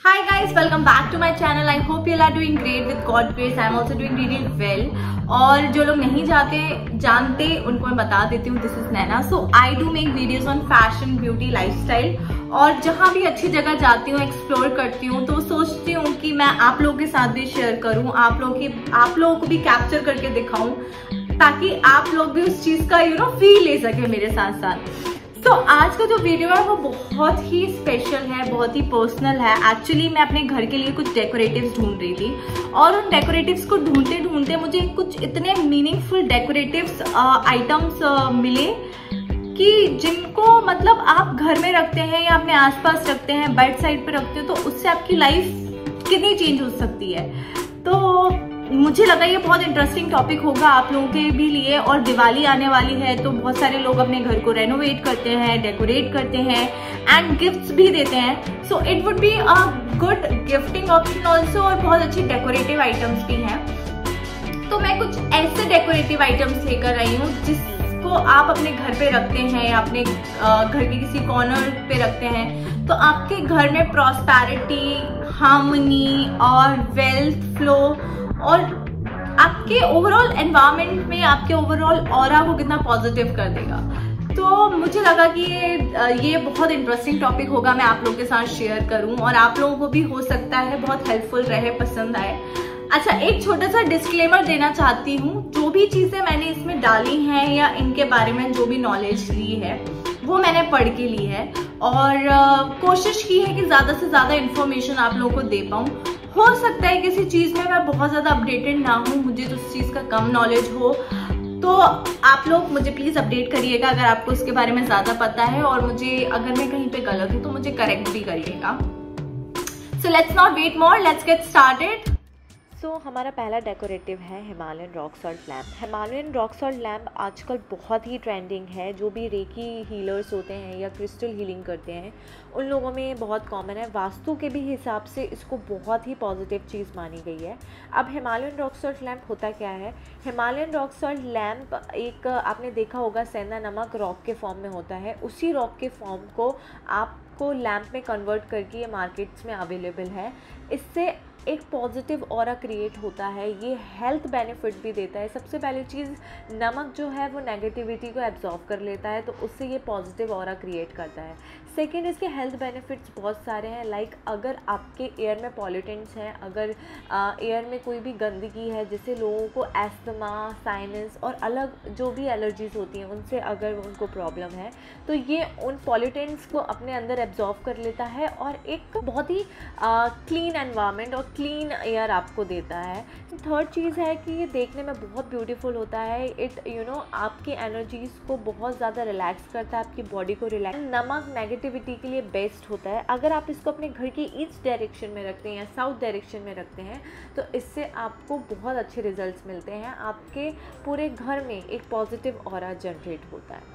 Hi guys, welcome back to my channel. I hope you all are doing great with God grace. I am also doing really well. और जो लोग नहीं जानते उनको मैं बता देती हूँ. This is Naina. So I do make videos on fashion, beauty, lifestyle. और जहाँ भी अच्छी जगह जाती हूँ, एक्सप्लोर करती हूँ, तो सोचती हूँ कि मैं आप लोगों के साथ भी शेयर करूँ, आप लोगों को भी कैप्चर करके दिखाऊं, ताकि आप लोग भी उस चीज का फील ले सके मेरे साथ साथ. तो आज का जो वीडियो है वो बहुत ही स्पेशल है, बहुत ही पर्सनल है. एक्चुअली मैं अपने घर के लिए कुछ डेकोरेटिव्स ढूंढ रही थी और उन डेकोरेटिव्स को ढूंढते ढूंढते मुझे कुछ इतने मीनिंगफुल डेकोरेटिव्स आइटम्स मिले कि जिनको मतलब आप घर में रखते हैं या अपने आसपास रखते हैं, बेड साइड पे रखते हो, तो उससे आपकी लाइफ कितनी चेंज हो सकती है. तो मुझे लगा ये बहुत इंटरेस्टिंग टॉपिक होगा आप लोगों के भी लिए. और दिवाली आने वाली है तो बहुत सारे लोग अपने घर को रेनोवेट करते हैं, डेकोरेट करते हैं एंड गिफ्ट्स भी देते हैं. So it would be a good gifting option also. और बहुत अच्छी डेकोरेटिव आइटम्स भी हैं. तो मैं कुछ ऐसे डेकोरेटिव आइटम्स लेकर आई हूँ जिसको आप अपने घर पे रखते हैं या अपने घर के किसी कॉर्नर पे रखते हैं तो आपके घर में प्रॉस्पेरिटी, हार्मनी और वेल्थ फ्लो और आपके ओवरऑल एनवायरनमेंट में आपके ओवरऑल ऑरा को कितना पॉजिटिव कर देगा. तो मुझे लगा कि ये बहुत इंटरेस्टिंग टॉपिक होगा, मैं आप लोगों के साथ शेयर करूं और आप लोगों को भी हो सकता है बहुत हेल्पफुल रहे, पसंद आए. अच्छा, एक छोटा सा डिस्क्लेमर देना चाहती हूँ. जो भी चीजें मैंने इसमें डाली हैं या इनके बारे में जो भी नॉलेज ली है वो मैंने पढ़ के ली है और कोशिश की है कि ज्यादा से ज्यादा इंफॉर्मेशन आप लोगों को दे पाऊं. हो सकता है किसी चीज में मैं बहुत ज्यादा अपडेटेड ना हूँ, मुझे तो उस चीज का कम नॉलेज हो, तो आप लोग मुझे प्लीज अपडेट करिएगा अगर आपको उसके बारे में ज्यादा पता है. और मुझे अगर मैं कहीं पे गलत हूँ तो मुझे करेक्ट भी करिएगा. So let's not wait more, let's get started. हमारा पहला डेकोरेटिव है Himalayan rock salt lamp. Himalayan rock salt lamp आजकल बहुत ही ट्रेंडिंग है. जो भी रेकी हीलर्स होते हैं या क्रिस्टल हीलिंग करते हैं उन लोगों में बहुत कॉमन है. वास्तु के भी हिसाब से इसको बहुत ही पॉजिटिव चीज़ मानी गई है. अब हिमालयन रॉक सॉल्ट लैम्प होता क्या है? हिमालयन रॉक सॉल्ट लैम्प एक आपने देखा होगा सेंधा नमक रॉक के फॉर्म में होता है. उसी रॉक के फॉर्म को आपको लैम्प में कन्वर्ट करके ये मार्केट्स में अवेलेबल है. इससे एक पॉजिटिव ऑरा क्रिएट होता है. ये हेल्थ बेनिफिट भी देता है. सबसे पहली चीज़, नमक जो है वो नेगेटिविटी को एब्जॉर्ब कर लेता है, तो उससे ये पॉजिटिव ऑरा क्रिएट करता है. सेकेंड, इसके हेल्थ बेनिफिट्स बहुत सारे हैं. लाइक अगर आपके एयर में पॉल्यूटेंट्स हैं, अगर एयर में कोई भी गंदगी है जिससे लोगों को एस्थमा, साइनस और अलग जो भी एलर्जीज होती हैं उनसे अगर उनको प्रॉब्लम है तो ये उन पॉल्यूटेंट्स को अपने अंदर एब्जॉर्ब कर लेता है और एक बहुत ही क्लीन एनवायरनमेंट और क्लीन एयर आपको देता है. थर्ड चीज़ है कि ये देखने में बहुत ब्यूटीफुल होता है. इट आपकी एनर्जीज को बहुत ज़्यादा रिलैक्स करता है, आपकी बॉडी को रिलैक्स. नमक नेगेटिविटी के लिए बेस्ट होता है. अगर आप इसको अपने घर की ईस्ट डायरेक्शन में रखते हैं या साउथ डायरेक्शन में रखते हैं तो इससे आपको बहुत अच्छे रिजल्ट्स मिलते हैं. आपके पूरे घर में एक पॉजिटिव ऑरा जनरेट होता है.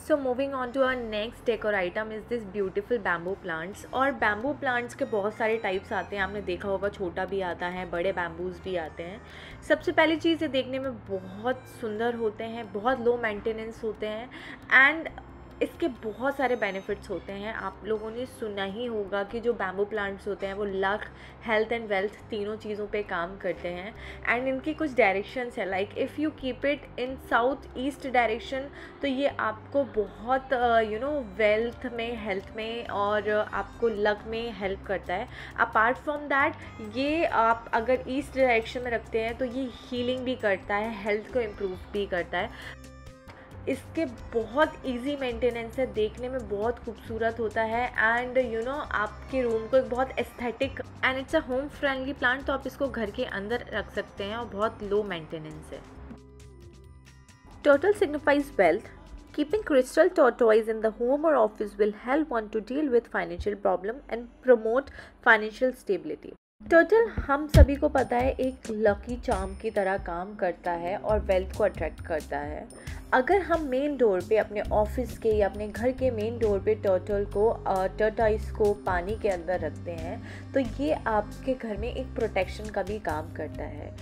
So moving on to our next decor item is this beautiful bamboo plants. और bamboo plants के बहुत सारे टाइप्स आते हैं. आपने देखा होगा छोटा भी आता है, बड़े बैम्बूज भी आते हैं. सबसे पहली चीज़ ये देखने में बहुत सुंदर होते हैं, बहुत लो मेंटेनेंस होते हैं एंड इसके बहुत सारे बेनिफिट्स होते हैं. आप लोगों ने सुना ही होगा कि जो बैम्बू प्लांट्स होते हैं वो लक, हेल्थ एंड वेल्थ तीनों चीज़ों पे काम करते हैं. एंड इनकी कुछ डायरेक्शंस है. Like if you keep it in south east direction तो ये आपको बहुत वेल्थ में, हेल्थ में और आपको लक में हेल्प करता है. अपार्ट फ्रॉम दैट ये आप अगर ईस्ट डायरेक्शन में रखते हैं तो ये हीलिंग भी करता है, हेल्थ को इम्प्रूव भी करता है. इसके बहुत इजी मेंटेनेंस है, देखने में बहुत खूबसूरत होता है एंड आपके रूम को एक बहुत aesthetic and it's a home friendly plant. तो आप इसको घर के अंदर रख सकते हैं और बहुत लो मेंटेनेंस है. Turtle signifies wealth. Keeping crystal tortoise in the home or office will help one to deal with financial problem and promote financial stability. Turtle हम सभी को पता है एक लकी चार्म की तरह काम करता है और वेल्थ को अट्रैक्ट करता है. अगर हम मेन डोर पे अपने ऑफिस के या अपने घर के मेन डोर पे टर्टाइस को पानी के अंदर रखते हैं तो ये आपके घर में एक प्रोटेक्शन का भी काम करता है.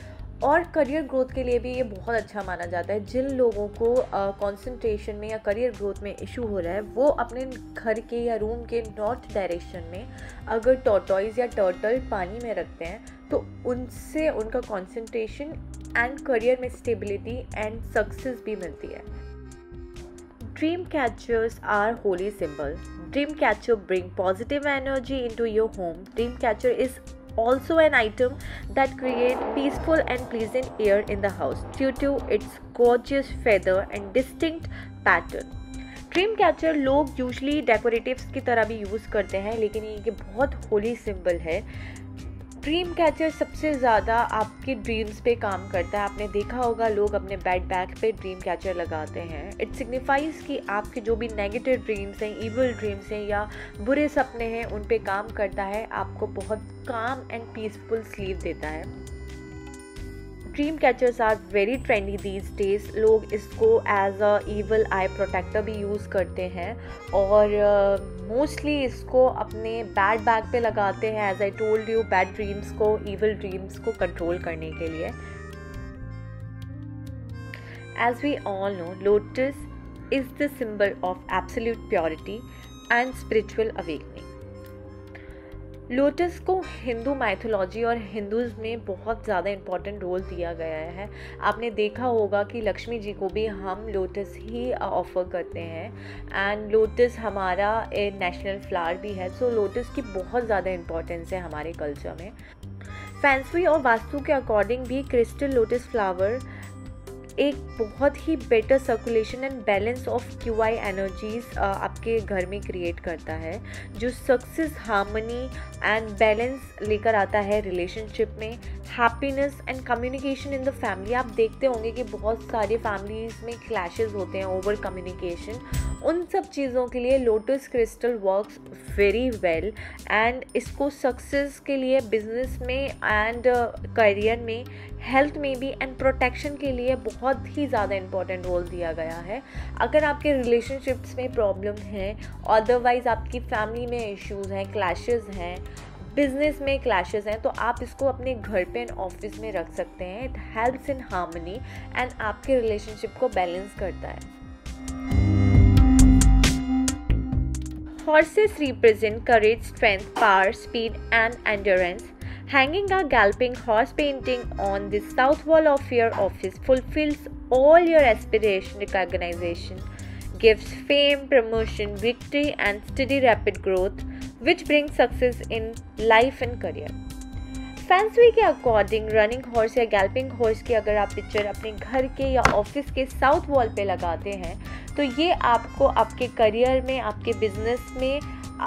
और करियर ग्रोथ के लिए भी ये बहुत अच्छा माना जाता है। जिन लोगों को कंसंट्रेशन में या करियर ग्रोथ में इशू हो रहा है, वो अपने घर के या रूम के नॉर्थ डायरेक्शन में अगर टॉर्टॉइज या टर्टल पानी में रखते हैं तो उनसे उनका कंसंट्रेशन एंड करियर में स्टेबिलिटी एंड सक्सेस भी मिलती है। Dream catchers are holy symbol. Dream catcher bring positive energy into your home. Dream catcher is also an item that create peaceful and pleasant air in the house due to its gorgeous feather and distinct pattern. Dream catcher लोग usually decoratives की तरह भी use करते हैं, लेकिन ये बहुत Holi symbol है। ड्रीम कैचर सबसे ज़्यादा आपके ड्रीम्स पे काम करता है। आपने देखा होगा लोग अपने बेड बैग पे ड्रीम कैचर लगाते हैं। इट सिग्निफाइज कि आपके जो भी नेगेटिव ड्रीम्स हैं, इविल ड्रीम्स हैं या बुरे सपने हैं, उन पे काम करता है, आपको बहुत काम एंड पीसफुल स्लीप देता है। Dream catchers are very trendy these days. लोग इसको as a evil eye protector भी यूज़ करते हैं और मोस्टली इसको अपने बैड बैग पे लगाते हैं, as I told you, bad dreams को, ईवल ड्रीम्स को कंट्रोल करने के लिए। As we all know, lotus is the symbol of absolute purity and spiritual awakening. Lotus को हिंदू माइथोलॉजी और हिंदूज़ में बहुत ज़्यादा इम्पॉर्टेंट रोल दिया गया है। आपने देखा होगा कि लक्ष्मी जी को भी हम लोटस ही ऑफर करते हैं एंड लोटस हमारा नेशनल फ्लावर भी है। सो लोटस की बहुत ज़्यादा इम्पॉर्टेंस है हमारे कल्चर में। फैंसी और वास्तु के अकॉर्डिंग भी क्रिस्टल लोटस फ्लावर एक बहुत ही better circulation and balance of QI energies आपके घर में क्रिएट करता है, जो सक्सेस, हार्मनी एंड बैलेंस लेकर आता है रिलेशनशिप में, happiness and communication in the family. आप देखते होंगे कि बहुत सारे फैमिलीज में क्लैशेस होते हैं ओवर कम्युनिकेशन। उन सब चीज़ों के लिए lotus crystal works very well and इसको सक्सेस के लिए बिजनेस में एंड करियर में, हेल्थ में भी एंड प्रोटेक्शन के लिए बहुत ही ज़्यादा इम्पॉर्टेंट रोल दिया गया है। अगर आपके रिलेशनशिप्स में प्रॉब्लम है, अदरवाइज़ आपकी फैमिली में इश्यूज़ हैं, क्लैशेस हैं, बिजनेस में क्लैशेस हैं, तो आप इसको अपने घर पे एंड ऑफिस में रख सकते हैं। It helps in harmony and आपके रिलेशनशिप को बैलेंस करता है। Horses represent courage, strength, power, speed and endurance. Hanging a galloping horse painting on the south wall of your office fulfills all your aspiration, recognition, gives fame, promotion, victory and steady rapid growth, which brings success in life and career. Fancy के according running horse या गैल्पिंग horse की अगर आप picture अपने घर के या office के साउथ वॉल पे लगाते हैं तो ये आपको आपके करियर में, आपके बिजनेस में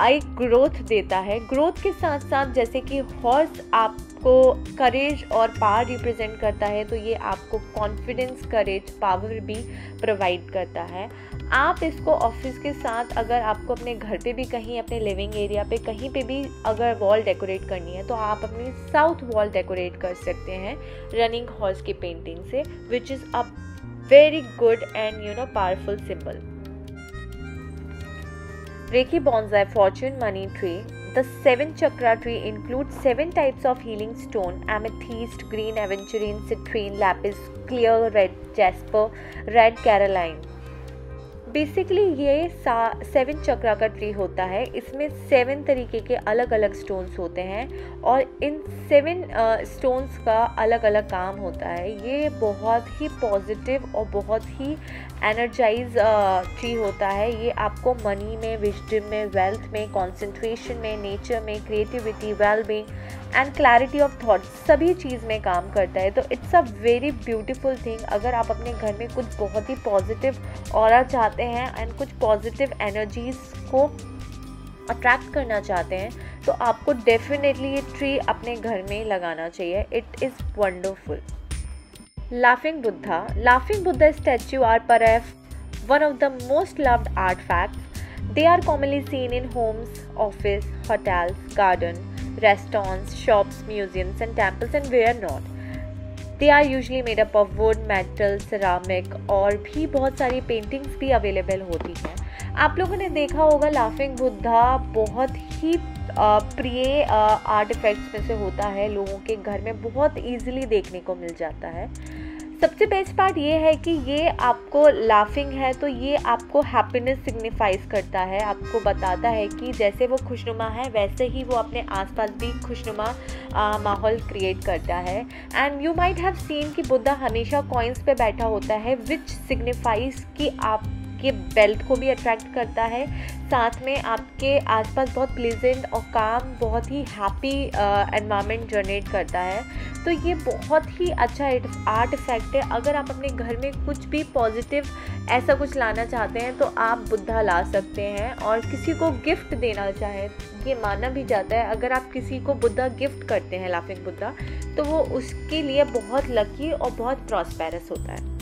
एक ग्रोथ देता है। ग्रोथ के साथ साथ जैसे कि हॉर्स आपको करेज और पावर रिप्रेजेंट करता है, तो ये आपको कॉन्फिडेंस, करेज, पावर भी प्रोवाइड करता है। आप इसको ऑफिस के साथ, अगर आपको अपने घर पे भी कहीं, अपने लिविंग एरिया पे कहीं पे भी अगर वॉल डेकोरेट करनी है तो आप अपनी साउथ वॉल डेकोरेट कर सकते हैं रनिंग हॉर्स की पेंटिंग से, which is a very good and powerful symbol. Reiki Bonsai Fortune Money Tree. The 7 chakra tree includes 7 types of healing stone: amethyst, green aventurine, citrine, lapis, clear red jasper, red carnelian. Basically ये 7 चक्रा का tree होता है। इसमें 7 तरीके के अलग अलग stones होते हैं और इन 7 स्टोन्स का अलग अलग काम होता है। ये बहुत ही पॉजिटिव और बहुत ही एनर्जाइज ट्री होता है। ये आपको मनी में, विजडम में, वेल्थ में, कंसंट्रेशन में, नेचर में, creativity, wellbeing and clarity of thought सभी चीज़ में काम करता है। तो it's a very beautiful thing. अगर आप अपने घर में कुछ बहुत ही पॉजिटिव ऑरा चाहते हैं एंड कुछ पॉजिटिव एनर्जीज को अट्रैक्ट करना चाहते हैं तो आपको डेफिनेटली ये ट्री अपने घर में लगाना चाहिए। It is wonderful. Laughing Buddha. Laughing Buddha statue are perhaps one of the most loved artifacts. They are commonly seen in homes, office, hotels, garden, restaurants, shops, museums and temples and where not. They are usually made up of wood, metal, ceramic और भी बहुत सारी paintings भी available होती हैं। आप लोगों ने देखा होगा लाफिंग बुद्धा बहुत ही प्रिय आर्ट इफेक्ट्स में से होता है, लोगों के घर में बहुत ईजिली देखने को मिल जाता है। सबसे बेस्ट पार्ट ये है कि ये आपको लाफिंग है तो ये आपको हैप्पीनेस सिग्निफाइज करता है, आपको बताता है कि जैसे वो खुशनुमा है वैसे ही वो अपने आसपास भी खुशनुमा माहौल क्रिएट करता है। And you might have seen कि बुद्धा हमेशा कॉइन्स पे बैठा होता है, विच सिग्निफाइज कि आपके बेल्ट को भी अट्रैक्ट करता है, साथ में आपके आसपास बहुत प्लीजेंट और काम, बहुत ही हैप्पी एनवायरनमेंट जनरेट करता है। तो ये बहुत ही अच्छा आर्ट इफेक्ट है। अगर आप अपने घर में कुछ भी पॉजिटिव ऐसा कुछ लाना चाहते हैं तो आप बुद्धा ला सकते हैं। और किसी को गिफ्ट देना चाहें, ये माना भी जाता है अगर आप किसी को बुद्धा गिफ्ट करते हैं, लाफिंग बुद्धा, तो वो उसके लिए बहुत लकी और बहुत प्रॉस्पेरस होता है।